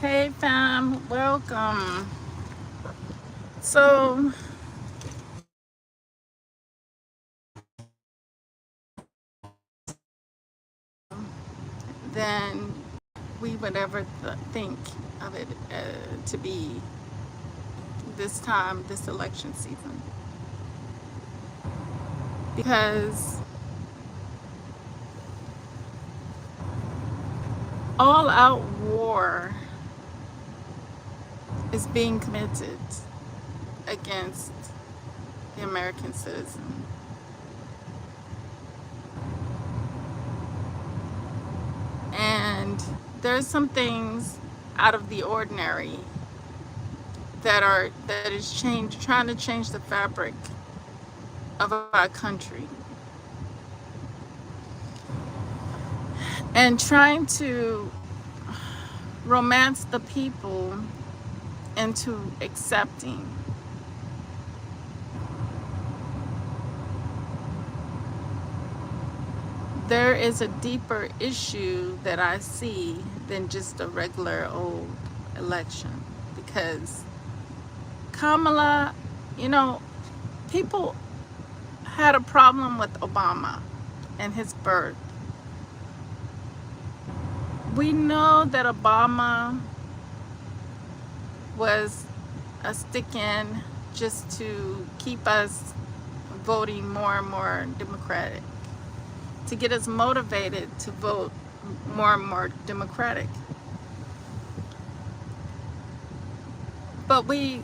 Hey fam, welcome. So then we would ever think of it to be this time, this election season. Because all out war is being committed against the American citizen. And there's some things out of the ordinary that is trying to change the fabric of our country and trying to romance the people into accepting. There is a deeper issue that I see than just a regular old election because Kamala, you know, people had a problem with Obama and his birth. We know that Obama was a stick in just to keep us voting more and more Democratic, to get us motivated to vote more and more Democratic. But we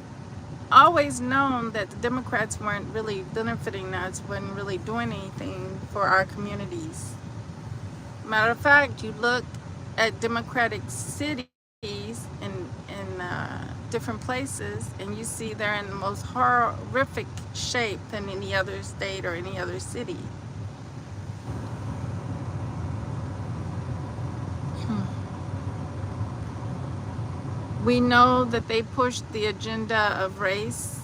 always known that the Democrats weren't really benefiting us, weren't really doing anything for our communities. Matter of fact, you look at Democratic cities in different places, and you see they're in the most horrific shape than any other state or any other city. We know that they pushed the agenda of race.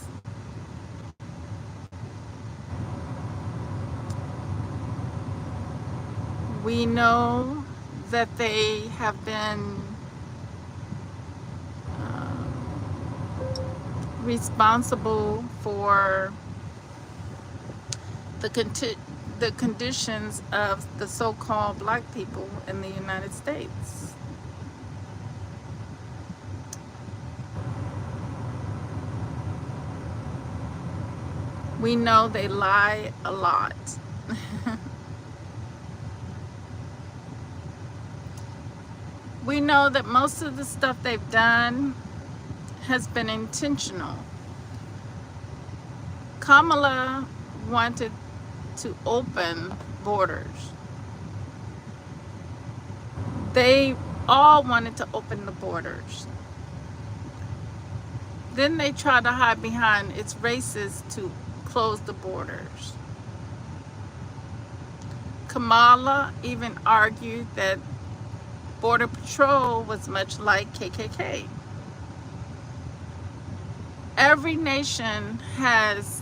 We know that they have been responsible for the the conditions of the so-called black people in the United States. We know they lie a lot. We know that most of the stuff they've done has been intentional. Kamala wanted to open borders. They all wanted to open the borders. Then they tried to hide behind it's racist to close the borders. Kamala even argued that Border Patrol was much like KKK. Every nation has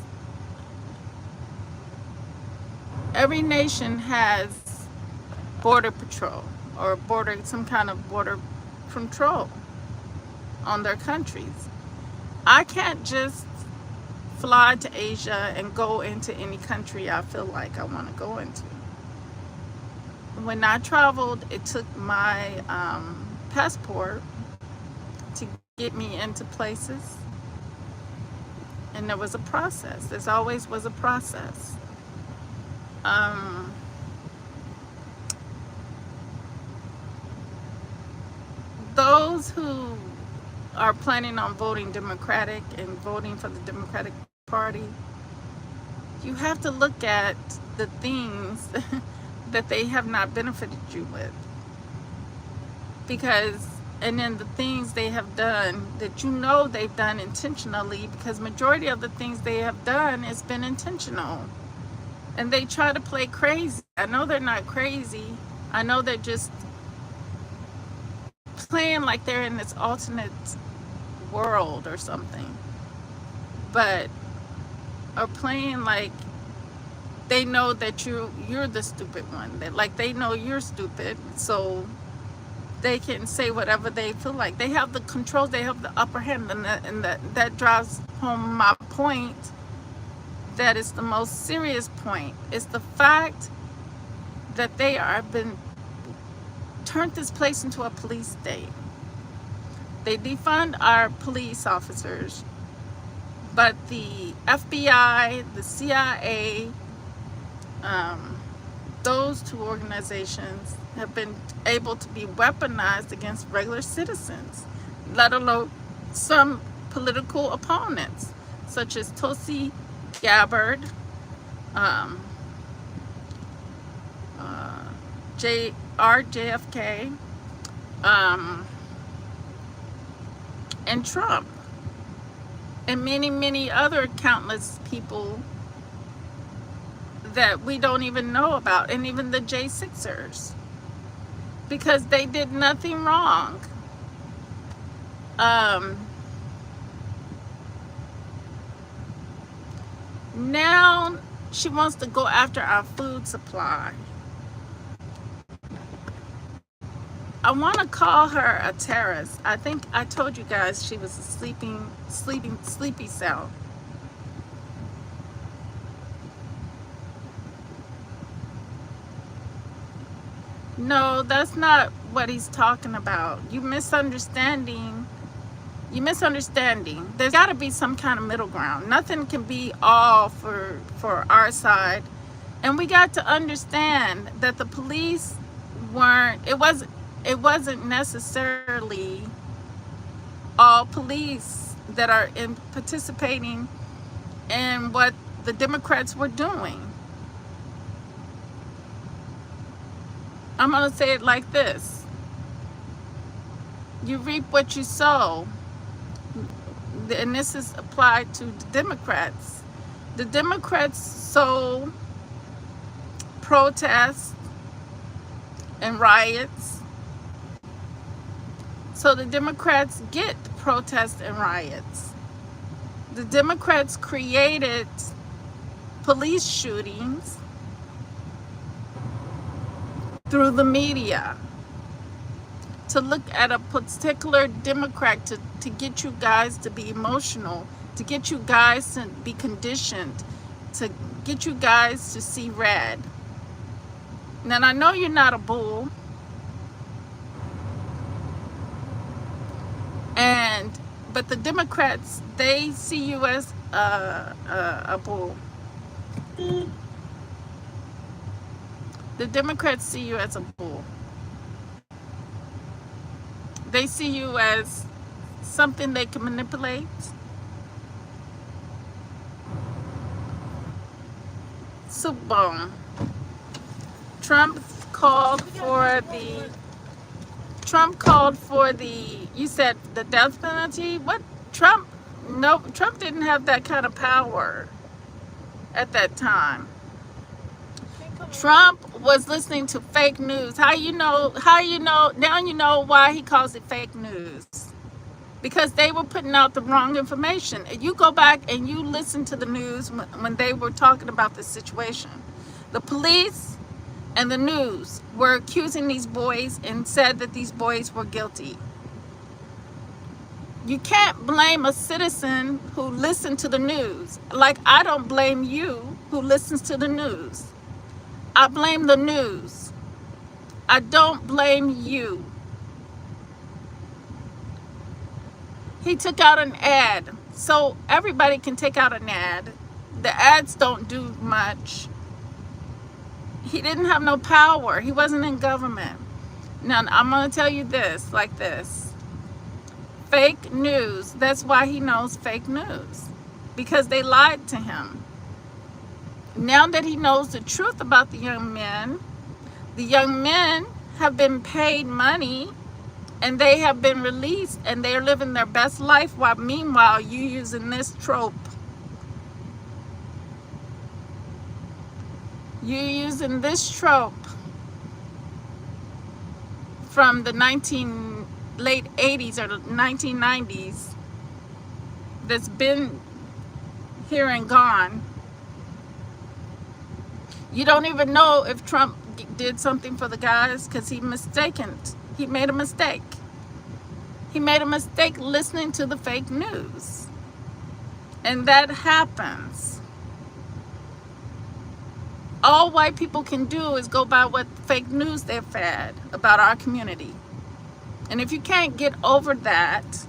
border patrol or some kind of border control on their countries. I can't just fly to Asia and go into any country I feel like I want to go into. When I traveled, it took my passport to get me into places, and there was a process. There's always was a process. Those who are planning on voting Democratic and voting for the Democratic Party, you have to look at the things that they have not benefited you with. And then the things they have done that you know they've done intentionally, because majority of the things they have done has been intentional. And they try to play crazy. I know they're not crazy. I know they're just playing like they're in this alternate world or something. But are playing like they know that you're the stupid one. That like they know you're stupid. So they can say whatever they feel like. They have the control, they have the upper hand, and that drives home my point. That is the most serious point. It's the fact that they are been turned this place into a police state. They defund our police officers, but the FBI, the CIA, those two organizations have been able to be weaponized against regular citizens, let alone some political opponents, such as Tulsi Gabbard, RJFK, and Trump, and many, many other countless people that we don't even know about, and even the J6ers, because they did nothing wrong. Now she wants to go after our food supply. I want to call her a terrorist. I think I told you guys she was a sleepy cell. No, that's not what he's talking about. You're misunderstanding. There's got to be some kind of middle ground. Nothing can be all for our side. And we got to understand that the police weren't, it wasn't necessarily all police that are participating in what the Democrats were doing. I'm going to say it like this. You reap what you sow. And this is applied to the Democrats. The Democrats sow protests and riots. So the Democrats get protests and riots. The Democrats created police shootings through the media to look at a particular Democrat to get you guys to be emotional, to get you guys to be conditioned, to get you guys to see red. Now, I know you're not a bull, but the Democrats, they see you as a bull. The Democrats see you as a bull. They see you as something they can manipulate. So, boom. Trump called for the, you said the death penalty? What? Trump? No, Trump didn't have that kind of power at that time. Trump was listening to fake news. How you know, now you know why he calls it fake news. Because they were putting out the wrong information. You go back and you listen to the news when they were talking about this situation. The police and the news were accusing these boys and said that these boys were guilty. You can't blame a citizen who listened to the news. Like I don't blame you who listens to the news. I blame the news. I don't blame you. He took out an ad, so everybody can take out an ad. The ads don't do much. He didn't have no power. He wasn't in government. Now, I'm going to tell you this, like this. Fake news. That's why he knows fake news. Because they lied to him. Now that he knows the truth about the young men have been paid money and they have been released and they're living their best life while meanwhile you using this trope. You're using this trope from the late 80s or the 1990s that's been here and gone. You don't even know if Trump did something for the guys because he mistaken He made a mistake. He made a mistake listening to the fake news. And that happens. All white people can do is go by what fake news they're fed about our community. And if you can't get over that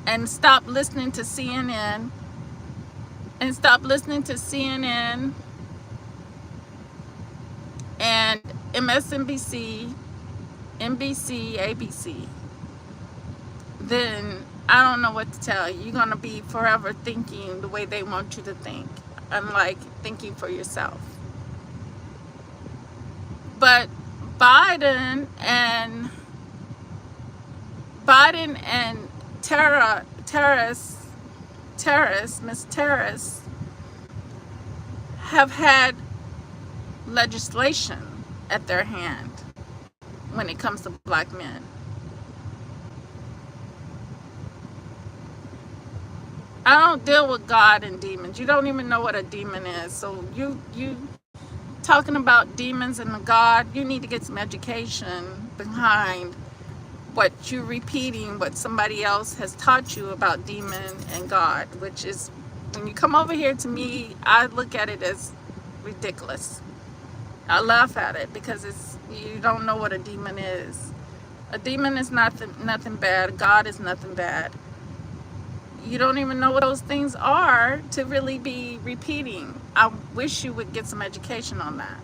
and stop listening to CNN and stop listening to CNN and MSNBC, NBC, ABC, then I don't know what to tell you. You're going to be forever thinking the way they want you to think, unlike thinking for yourself. But Biden and Miss Terrace, have had legislation at their hand when it comes to black men. I don't deal with God and demons. You don't even know what a demon is. So you talking about demons and God, you need to get some education behind what you're repeating, what somebody else has taught you about demon and God, which is, when you come over here to me, I look at it as ridiculous. I laugh at it because you don't know what a demon is. A demon is nothing bad. God is nothing bad. You don't even know what those things are to really be repeating. I wish you would get some education on that.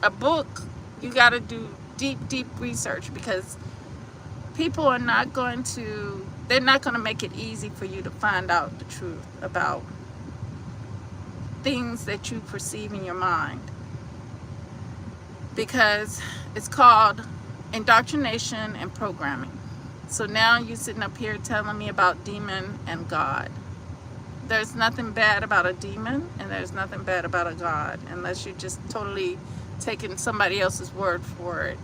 A book, you got to do deep research, because people are not going to, they're not going to make it easy for you to find out the truth about things that you perceive in your mind, because it's called indoctrination and programming. So now you're sitting up here telling me about demon and God. There's nothing bad about a demon, and there's nothing bad about a God, unless you're just totally taking somebody else's word for it,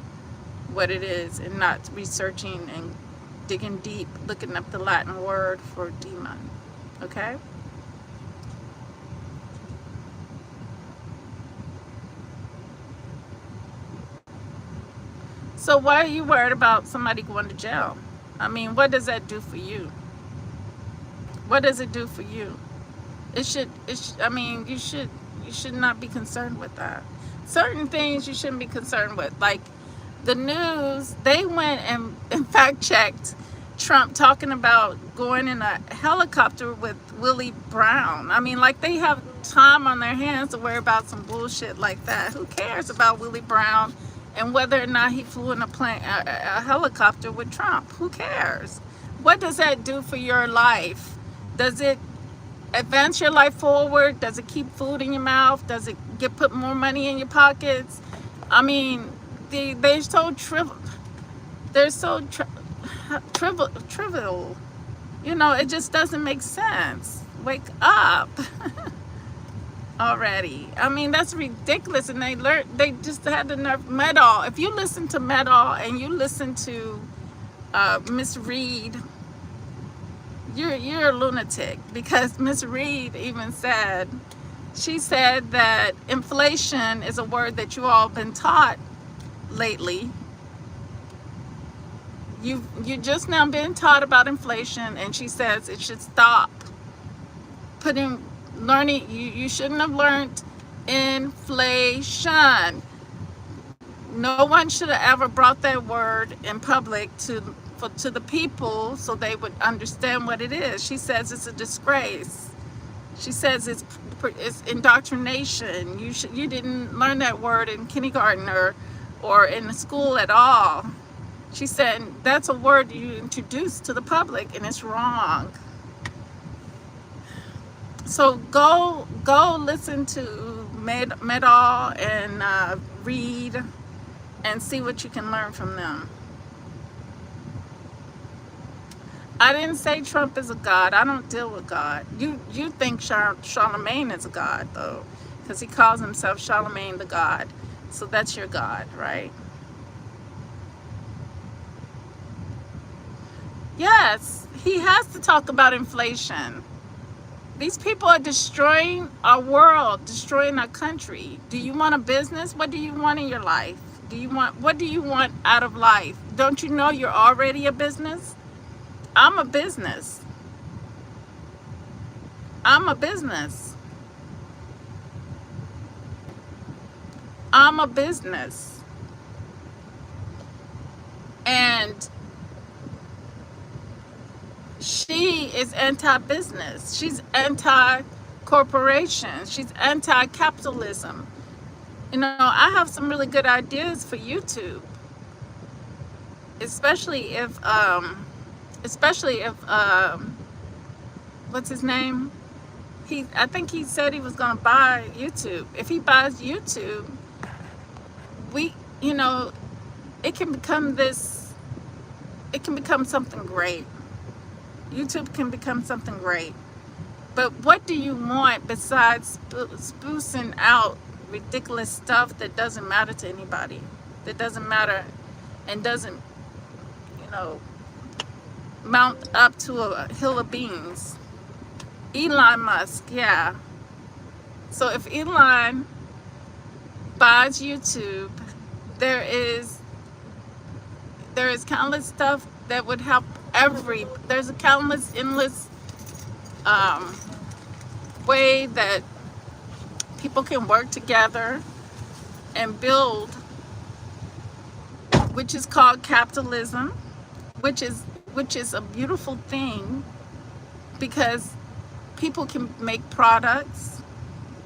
what it is, and not researching and digging deep, looking up the Latin word for demon. Okay? So why are you worried about somebody going to jail? I mean, what does that do for you? What does it do for you? I mean, you should not be concerned with that. Certain things you shouldn't be concerned with. Like the news, they went and fact checked Trump talking about going in a helicopter with Willie Brown. I mean, like, they have time on their hands to worry about some bullshit like that. Who cares about Willie Brown and whether or not he flew in a helicopter with Trump? Who cares? What does that do for your life? Does it advance your life forward? Does it keep food in your mouth? Does it put more money in your pockets? I mean, they're so trivial. They're so trivial. You know, it just doesn't make sense. Wake up already. I mean, that's ridiculous. And they just had the nerve. Meadow, if you listen to Meadow and you listen to Miss Reed, you're a lunatic, because Miss Reed even said, she said that inflation is a word that you all been taught lately. You just now been taught about inflation, and she says it should stop. Learning, you shouldn't have learned inflation. No one should have ever brought that word in public to the people so they would understand what it is. She says it's a disgrace. She says it's indoctrination. You didn't learn that word in kindergarten or in school at all. She said that's a word you introduce to the public, and it's wrong. So go listen to Meadow and Reed and see what you can learn from them. I didn't say Trump is a god. I don't deal with God. You think Charlemagne is a god, though, because he calls himself Charlemagne the God. So that's your God, right? Yes, he has to talk about inflation. These people are destroying our world, destroying our country. Do you want a business? What do you want in your life? what do you want out of life? Don't you know you're already a business? I'm a business. I'm a business. I'm a business. And she is anti-business. She's anti-corporation. She's anti-capitalism. You know, I have some really good ideas for YouTube, especially if what's his name? I think he said he was gonna buy YouTube. If he buys YouTube, we, you know, it can become this. It can become something great. YouTube can become something great. But what do you want besides spoofing out ridiculous stuff that doesn't matter to anybody? That doesn't matter and doesn't, you know, mount up to a hill of beans. Elon Musk, yeah. So if Elon buys YouTube, there is countless stuff that would help there's a countless endless way that people can work together and build, which is called capitalism, which is a beautiful thing, because people can make products,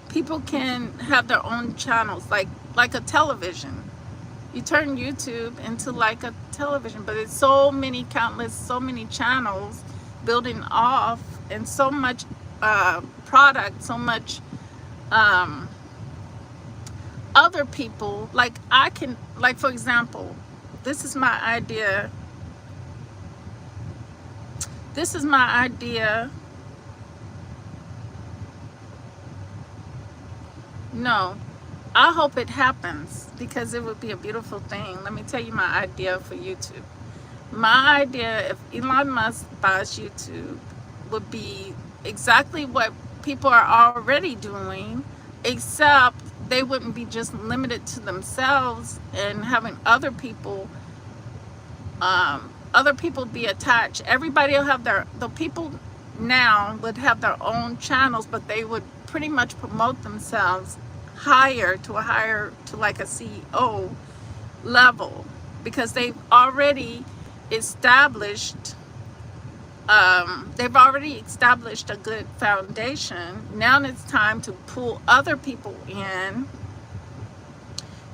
people can have their own channels, like a television. You turn YouTube into like a television, but it's so many channels building off, and so much product, so much other people. Like for example, this is my idea. No, I hope it happens, because it would be a beautiful thing. Let me tell you my idea for YouTube. My idea, if Elon Musk buys YouTube, would be exactly what people are already doing, except they wouldn't be just limited to themselves and having other people be attached. Everybody will have the people now would have their own channels, but they would pretty much promote themselves higher to like a CEO level, because they've already established a good foundation. Now it's time to pull other people in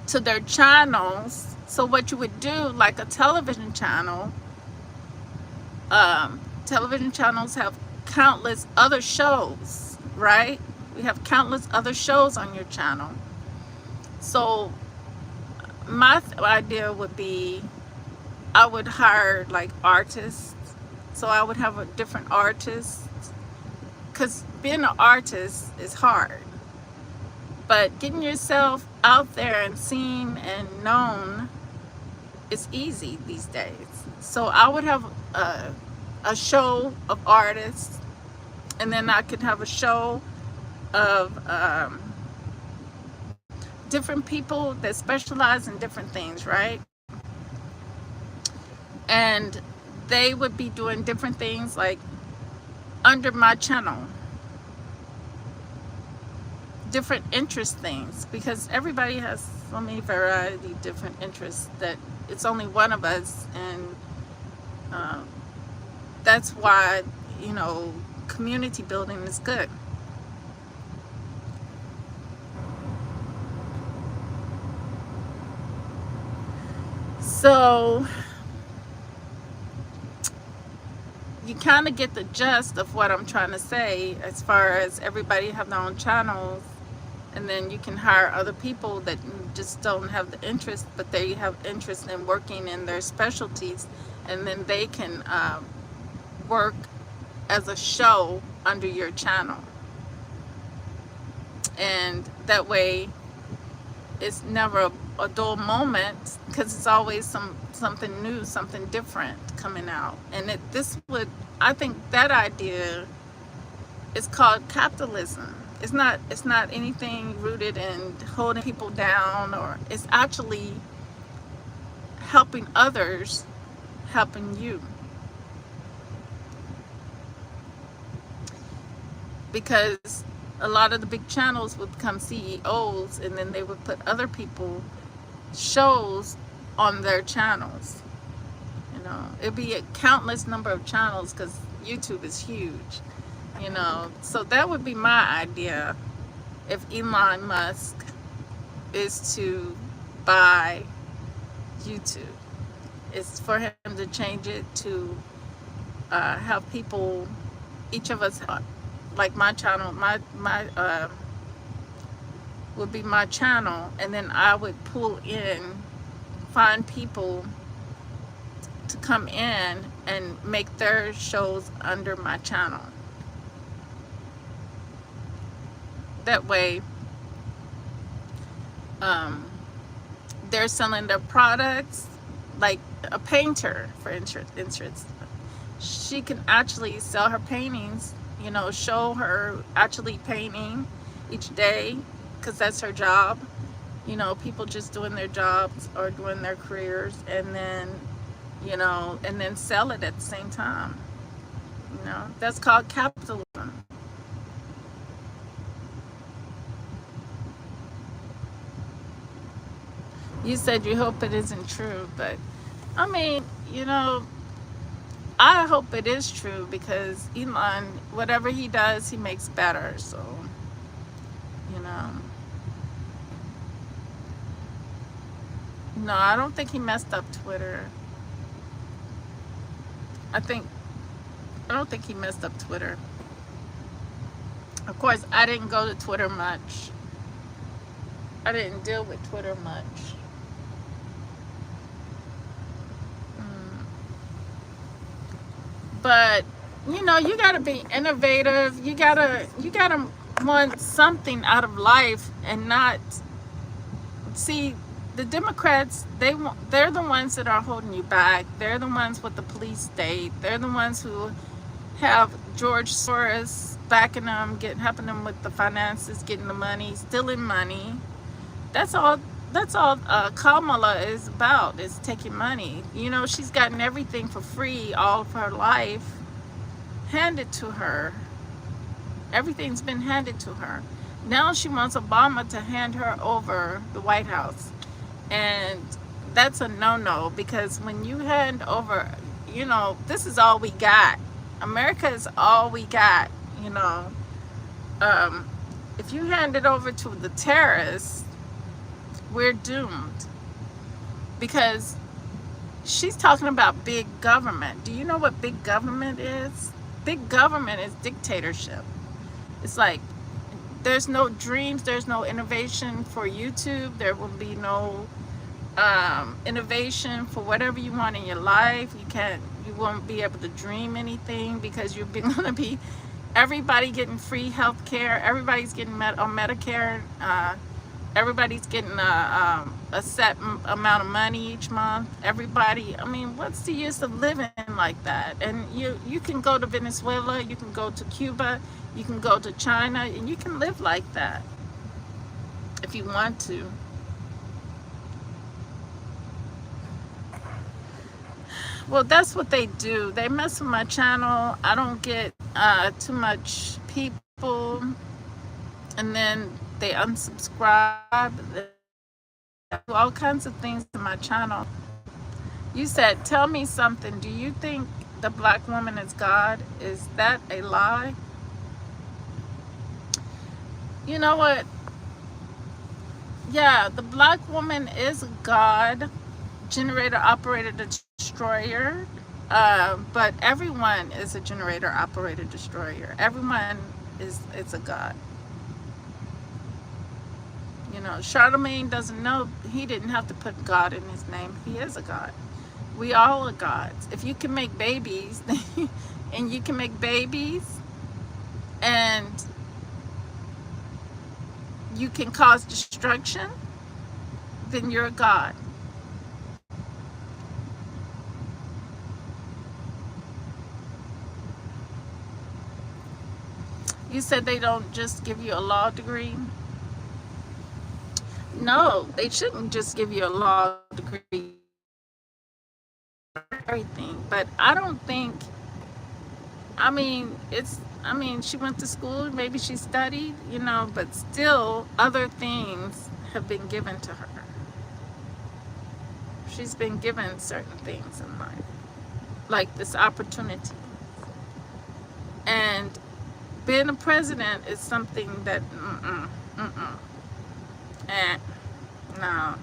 to their channels. So what you would do, like a television channel, television channels have countless other shows, right? We have countless other shows on your channel. So my idea would be, I would hire like artists. So I would have a different artists, because being an artist is hard, but getting yourself out there and seen and known is easy these days. So I would have a show of artists, and then I could have a show of different people that specialize in different things, right? And they would be doing different things, like under my channel, different interest things, because everybody has so many variety different interests that it's only one of us. And that's why, you know, community building is good. So you kind of get the gist of what I'm trying to say, as far as everybody have their own channels, and then you can hire other people that just don't have the interest, but they have interest in working in their specialties, and then they can work as a show under your channel. And that way it's never a dull moment, because it's always something new, something different coming out. And I think that idea is called capitalism. It's not anything rooted in holding people down, or it's actually helping others, helping you. Because a lot of the big channels would become CEOs, and then they would put other people shows on their channels. You know, it'd be a countless number of channels because YouTube is huge. You know, so that would be my idea if Elon Musk is to buy YouTube. It's for him to change it to have people, each of us, like my channel, my would be my channel, and then I would pull in, find people to come in and make their shows under my channel. That way, they're selling their products, like a painter, for instance. She can actually sell her paintings, you know, show her actually painting each day, because that's her job. You know, people just doing their jobs or doing their careers, and then, you know, and then sell it at the same time. You know, that's called capitalism. You said you hope it isn't true, but I mean, you know, I hope it is true, because Elon, whatever he does, he makes better. So, you know, no, I don't think he messed up Twitter. I don't think he messed up Twitter. Of course, I didn't go to Twitter much. I didn't deal with Twitter much. But you know, you gotta be innovative. You gotta want something out of life, and not see the Democrats. They're the ones that are holding you back. They're the ones with the police state. They're the ones who have George Soros backing them, helping them with the finances, getting the money, stealing money. That's all. That's all Kamala is about, is taking money. You know, she's gotten everything for free all of her life, handed to her. Everything's been handed to her. Now she wants Obama to hand her over the White House. And that's a no-no, because when you hand over, you know, this is all we got. America is all we got, you know. If you hand it over to the terrorists, we're doomed, because she's talking about big government. Do you know what big government is? Big government is dictatorship. It's like there's no dreams, there's no innovation for YouTube. There will be no innovation for whatever you want in your life. You won't be able to dream anything, because you're going to be everybody getting free health care. Everybody's getting on Medicare. Everybody's getting a set amount of money each month. Everybody, I mean, what's the use of living like that? And you can go to Venezuela, you can go to Cuba, you can go to China, and you can live like that if you want to. Well, that's what they do. They mess with my channel. I don't get too much people, and then they unsubscribe. They do all kinds of things to my channel. You said, tell me something. Do you think the black woman is God? Is that a lie? You know what? Yeah, the black woman is God, generator, operator, destroyer. But everyone is a generator, operator, destroyer. Everyone is a God. You know, Charlemagne doesn't know, he didn't have to put God in his name. He is a God. We all are gods. If you can make babies, and you can make babies, and you can cause destruction, then you're a God. You said they don't just give you a law degree. No, they shouldn't just give you a law degree. everything. But I don't think, I mean, I mean, she went to school, maybe she studied, you know, but still other things have been given to her. She's been given certain things in life, like this opportunity. And being a president is something that, eh, no.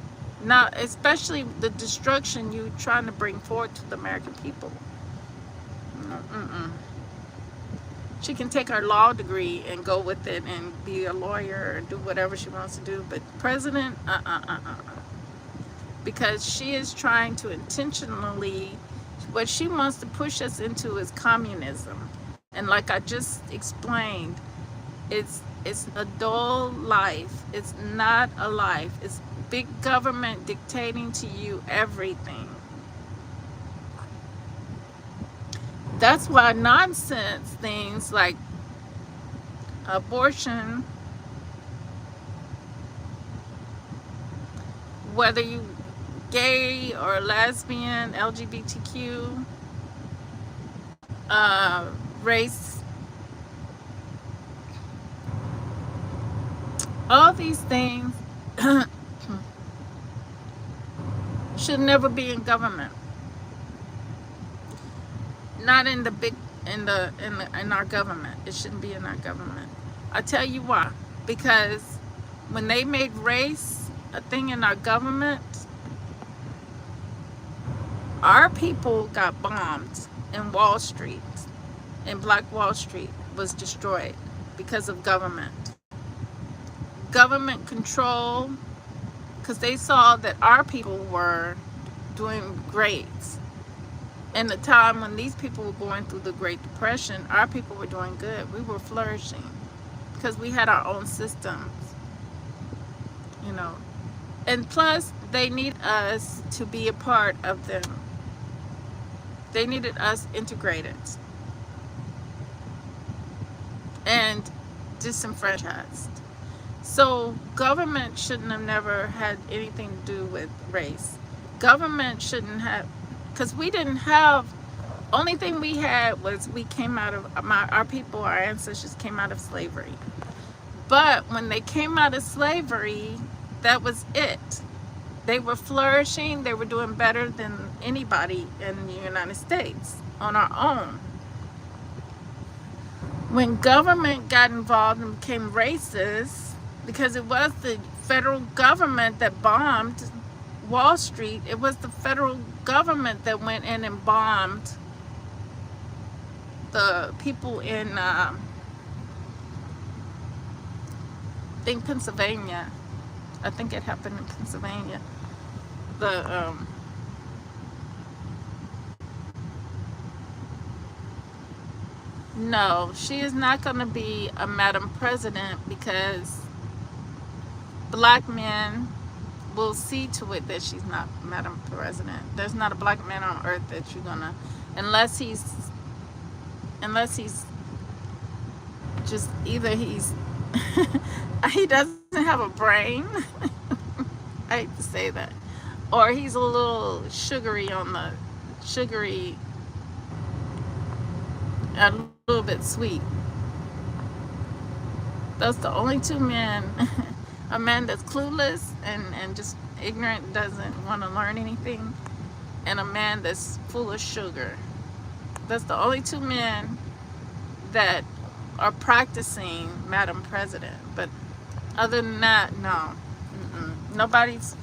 No, especially the destruction you trying to bring forward to the American people. Mm-mm. She can take her law degree and go with it and be a lawyer or do whatever she wants to do, but president, because she is trying to intentionally, what she wants to push us into is communism. And like I just explained, it's a dull life. It's not a life. It's big government dictating to you everything. That's why nonsense things like abortion, whether you gay or lesbian, LGBTQ, race, all these things should never be in government. Not in the big, in our government. It shouldn't be in our government. I tell you why. Because when they made race a thing in our government, our people got bombed in Wall Street, and Black Wall Street was destroyed because of government. Government control, because they saw that our people were doing great. In the time when these people were going through the Great Depression, our people were doing good. We were flourishing because we had our own systems, you know. And plus, they need us to be a part of them. They needed us integrated and disenfranchised. So government shouldn't have never had anything to do with race. Government shouldn't have, because we didn't have, only thing we had was we came out of, our people, our ancestors came out of slavery. But when they came out of slavery, that was it. They were flourishing, they were doing better than anybody in the United States on our own. When government got involved and became racist, because it was the federal government that bombed Wall Street, it was the federal government that went in and bombed the people in, I think Pennsylvania. I think it happened in Pennsylvania. No, she is not going to be a Madam President because black men will see to it that she's not Madam President. There's not a black man on earth that you're going to, unless he's just either he's, he doesn't have a brain. I hate to say that. Or he's a little sugary, a little bit sweet. That's the only two men. A man that's clueless and just ignorant, doesn't want to learn anything, and a man that's full of sugar. That's the only two men that are practicing Madam President. But other than that, no. Nobody's,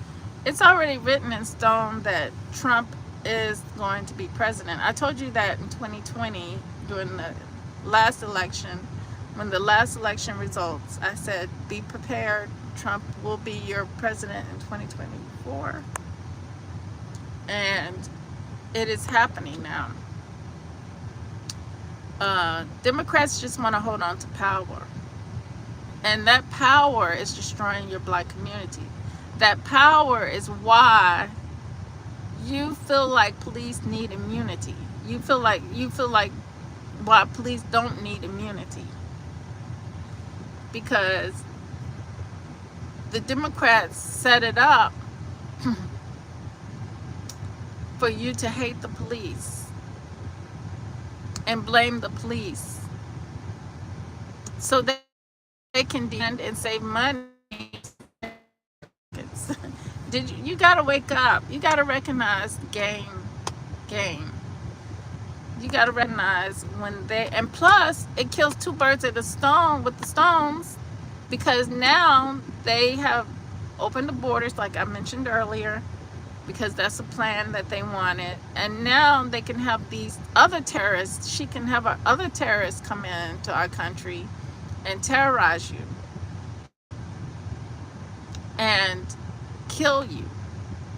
it's already written in stone that Trump is going to be president. I told you that in 2020 during the last election, when the last election results, I said, be prepared, Trump will be your president in 2024. And it is happening now. Democrats just want to hold on to power. And that power is destroying your black community. That power is why you feel like police need immunity. You feel like why police don't need immunity. Because the Democrats set it up for you to hate the police and blame the police so they can defend and save money. You gotta wake up. You gotta recognize the game. You gotta recognize when they, and plus it kills two birds with a stone with the stones, because now they have opened the borders like I mentioned earlier, because that's a plan that they wanted, and now they can have these other terrorists. She can have our other terrorists come into our country and terrorize you and kill you,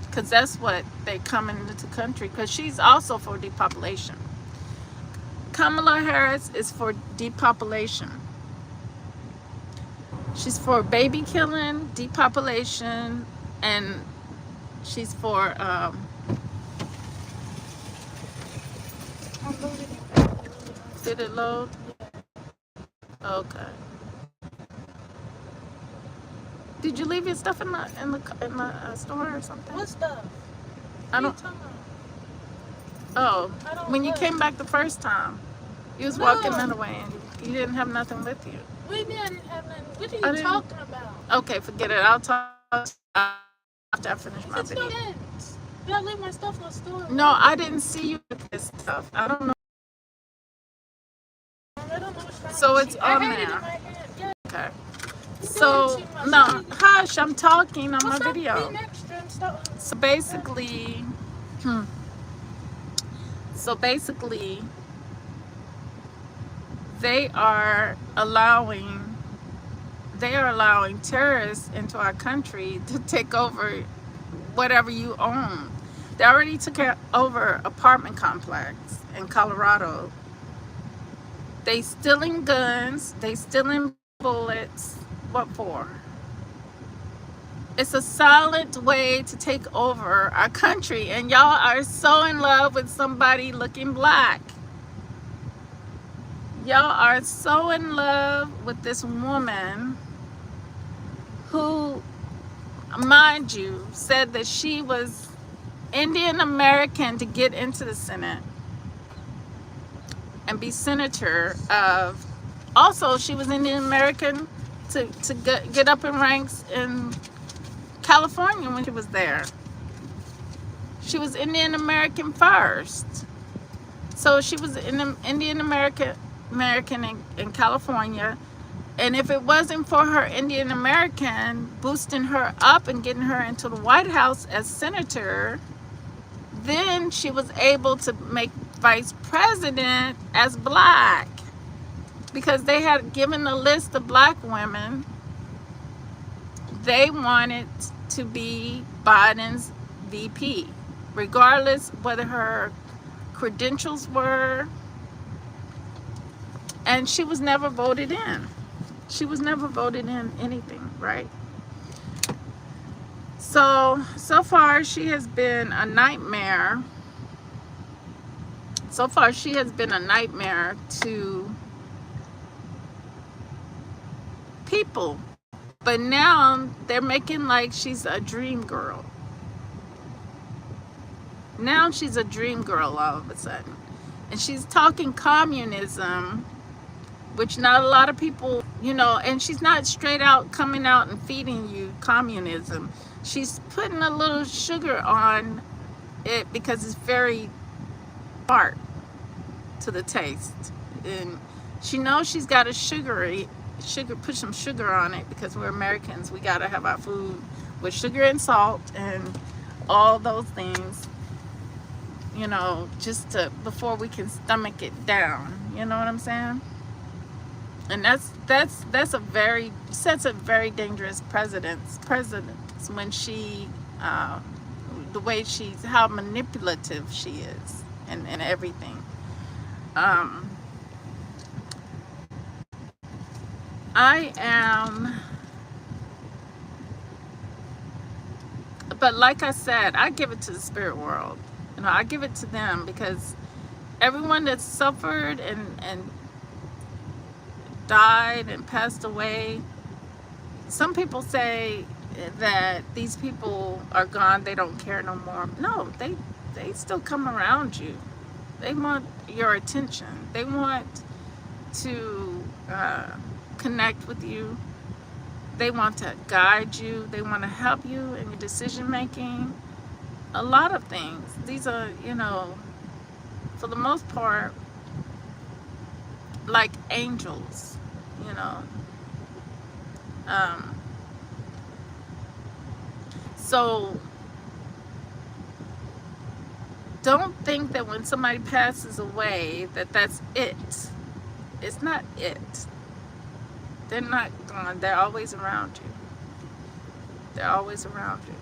because that's what they come into the country, because she's also for depopulation. Kamala Harris is for depopulation. She's for baby killing, depopulation, and she's for did it load? Okay. Did you leave your stuff in the store or something? What stuff? I What don't. you talking about? Oh, I don't when you look. came back the first time, you was walking that way and you didn't have nothing with you. What do you mean I didn't have nothing? What are I you didn't. talking about? Okay, forget it. I'll talk after I finish my It's no video. sense. Did I leave my stuff in the store? No, I didn't see you with this stuff. I don't know. I don't know what's wrong So with it's you. I on had it in there. my hand. Yeah. Okay. You're So doing too much. no, hush. I'm talking on Well, my stop video. being extra and stop. So basically, hmm, so basically, they are allowing terrorists into our country to take over whatever you own. They already took over apartment complex in Colorado. They stealing guns. They stealing bullets. What for? It's a silent way to take over our country, and y'all are so in love with somebody looking black. Y'all are so in love with this woman who, mind you, said that she was Indian American to get into the Senate and be senator of. Also, she was Indian American to get up in ranks in California when she was there. She was Indian American first. So she was an Indian American in California. And if it wasn't for her Indian American boosting her up and getting her into the White House as senator, then she was able to make vice president as black, because they had given a list of black women they wanted to be Biden's VP, regardless whether her credentials were, and she was never voted in. She was never voted in anything, right? So far she has been a nightmare. So far she has been a nightmare to people. But now they're making like she's a dream girl. Now she's a dream girl all of a sudden. And she's talking communism, which not a lot of people, and she's not straight out coming out and feeding you communism. She's putting a little sugar on it because it's very tart to the taste. And she knows she's got to put some sugar on it, because we're Americans. We got to have our food with sugar and salt and all those things, just before we can stomach it down. You know what I'm saying? And that's a very sets a very dangerous precedence when she the way how manipulative she is and everything. I am, but like I said, I give it to the spirit world. I give it to them, because everyone that's suffered and died and passed away, some people say that these people are gone, they don't care no more. No, they still come around you. They want your attention. They want to connect with you. They want to guide you. They want to help you in your decision making. A lot of things. These are, for the most part, like angels, you know. Um, so don't think that when somebody passes away that that's it. It's not it. They're not gone. They're always around you. They're always around you.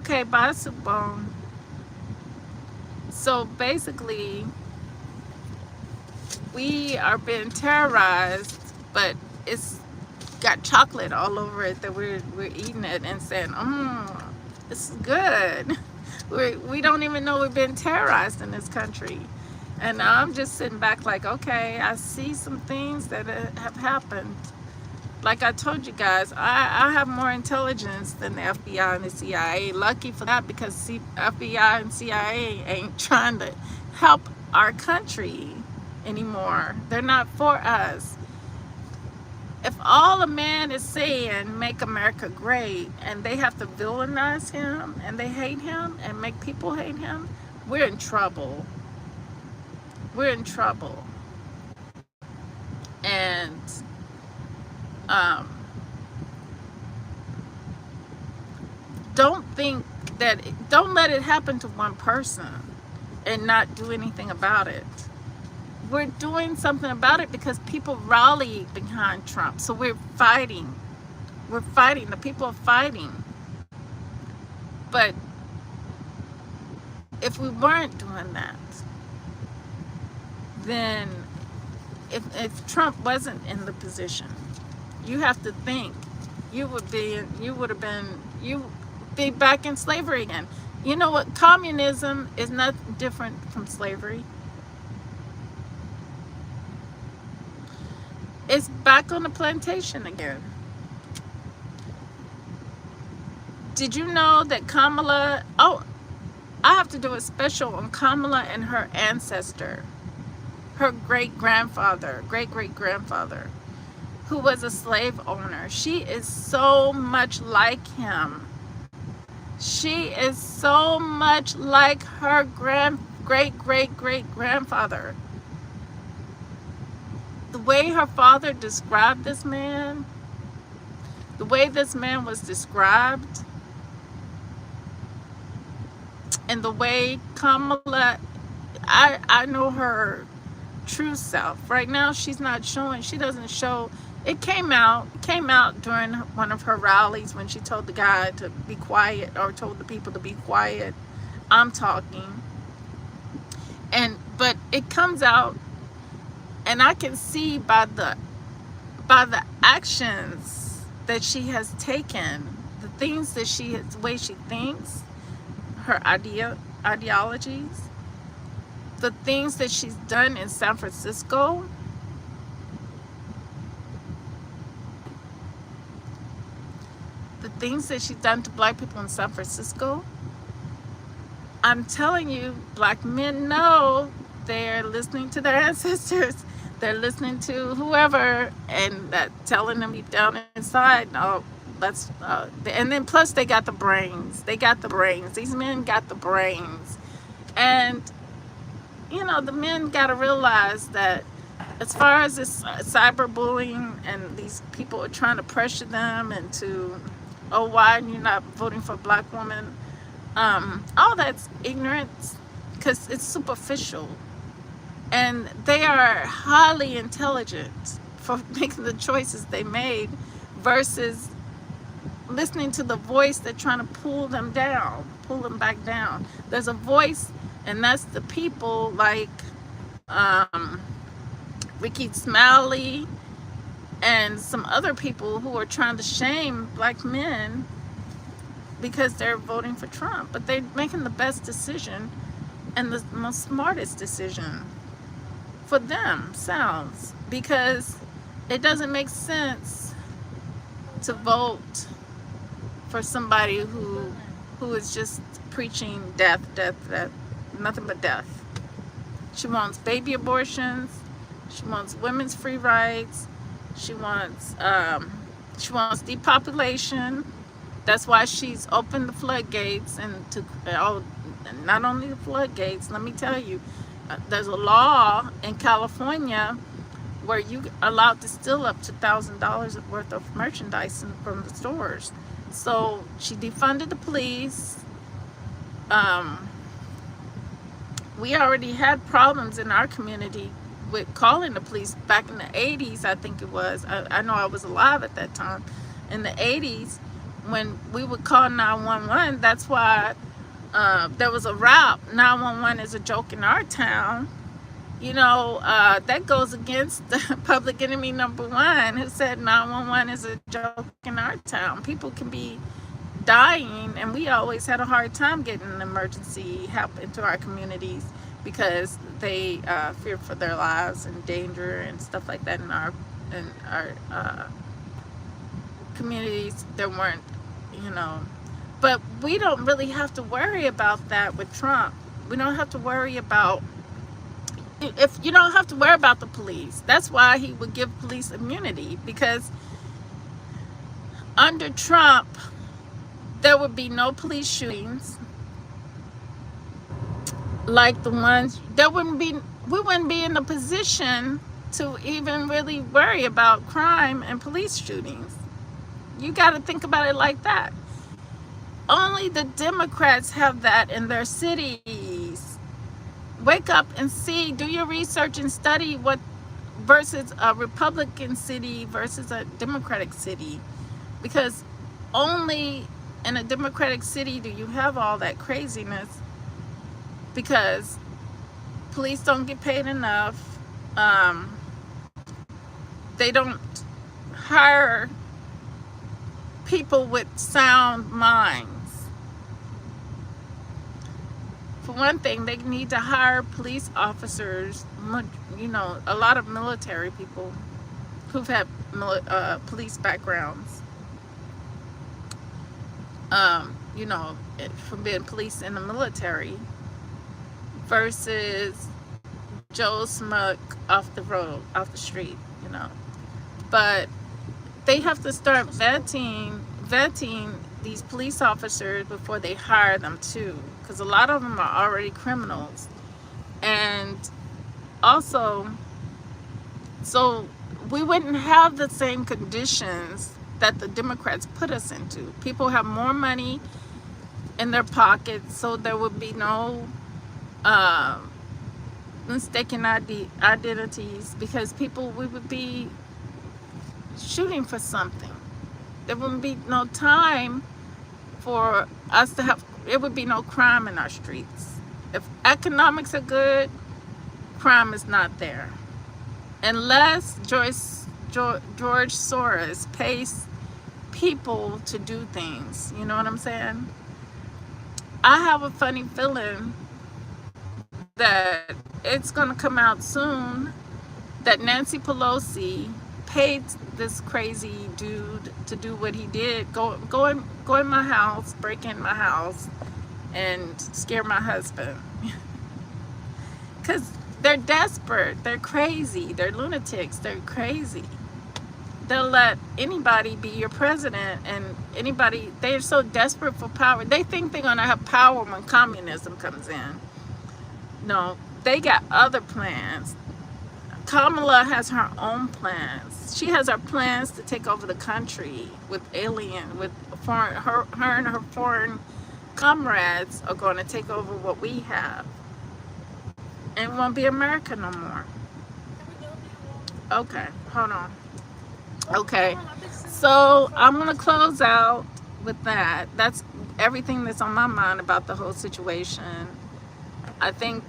Okay, bye, Subone. So basically, we are being terrorized, but it's got chocolate all over it that we're eating it and saying, this is good. We don't even know we're being terrorized in this country. And I'm just sitting back like, okay, I see some things that have happened. Like I told you guys, I have more intelligence than the FBI and the CIA. Lucky for that, because FBI and CIA ain't trying to help our country anymore. They're not for us. If all a man is saying, make America great, and they have to villainize him and they hate him and make people hate him, we're in trouble. We're in trouble. And don't let it happen to one person and not do anything about it. We're doing something about it because people rally behind Trump. So we're fighting. We're fighting. The people are fighting. But if we weren't doing that, then if Trump wasn't in the position, you have to think you would be back in slavery again. You know what? Communism is not different from slavery. It's back on the plantation again. Did you know that Kamala, I have to do a special on Kamala and her ancestor, her great-grandfather, great-great-grandfather, who was a slave owner. She is so much like him. She is so much like her great-great-great-grandfather. The way her father described this man, the way this man was described, and the way Kamala, I know her true self. Right now, she's not showing, she doesn't show. It came out during one of her rallies when she told the guy to be quiet, or told the people to be quiet. I'm talking. But it comes out, and I can see by the actions that she has taken, the things that the way she thinks, her ideologies, the things that she's done in San Francisco. The things that she's done to black people in San Francisco. I'm telling you, black men know they're listening to their ancestors. They're listening to whoever, and that telling them deep down inside, no, let's. And then plus they got the brains. They got the brains. These men got the brains, and the men got to realize that as far as this cyberbullying and these people are trying to pressure them into, oh, why are you not voting for a black woman? All that's ignorance, because it's superficial. And they are highly intelligent for making the choices they made versus listening to the voice that's trying to pull them back down. There's a voice, and that's the people like Ricky Smiley and some other people who are trying to shame black men because they're voting for Trump. But they're making the best decision and the most smartest decision for themselves, because it doesn't make sense to vote for somebody who is just preaching death, death, death, nothing but death. She wants baby abortions. She wants women's free rights. She wants depopulation. That's why she's opened the floodgates and to not only the floodgates. Let me tell you, there's a law in California where you allowed to steal up to $1,000 worth of merchandise from the stores. So she defunded the police. We already had problems in our community with calling the police back in the 80s, I think it was. I know I was alive at that time. In the 80s, when we would call 911, that's why there was a rap. 911 is a joke in our town. You know, that goes against the public enemy number one, who said 911 is a joke in our town. People can be dying, and we always had a hard time getting emergency help into our communities because they feared for their lives and danger and stuff like that. In our communities, there weren't, you know. But we don't really have to worry about that with Trump. We don't have to worry about, if you don't have to worry about the police. That's why he would give police immunity, because under Trump there would be no police shootings like the ones. We wouldn't be in a position to even really worry about crime and police shootings. You got to think about it like that. Only the Democrats have that in their cities. Wake up and see, do your research and study what versus a Republican city versus a Democratic city, because only in a Democratic city do you have all that craziness, because police don't get paid enough. They don't hire people with sound minds. For one thing, they need to hire police officers, you know, a lot of military people who've had police backgrounds. You know, from being police in the military versus Joe Smuck off the road, off the street, you know. But they have to start vetting these police officers before they hire them too, because a lot of them are already criminals. And also, so we wouldn't have the same conditions that the Democrats put us into. People have more money in their pockets, so there would be no mistaken identities, because we would be shooting for something. There wouldn't be no time for us to have, it would be no crime in our streets. If economics are good, crime is not there. Unless George Soros pays people to do things. You know what I'm saying? I have a funny feeling that it's going to come out soon that Nancy Pelosi paid this crazy dude to do what he did. Go in my house, break in my house, and scare my husband. Because they're desperate. They're crazy. They're lunatics. They're crazy. They'll let anybody be your president, and anybody, they're so desperate for power. They think they're going to have power when communism comes in. No, they got other plans. Kamala has her own plans. She has her plans to take over the country with foreign, her and her foreign comrades are going to take over what we have. And it won't be America no more. Okay, hold on. Okay, so I'm going to close out with that. That's everything that's on my mind about the whole situation. I think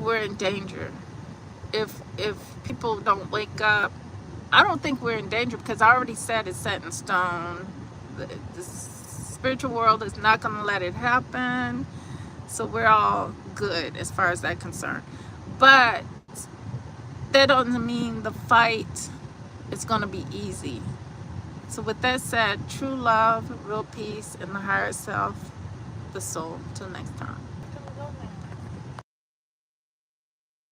we're in danger. If people don't wake up, I don't think we're in danger, because I already said it's set in stone. The spiritual world is not going to let it happen. So we're all good as far as that's concerned. But that doesn't mean the fight is going to be easy. So with that said, true love, real peace, and the higher self, the soul. Till next time.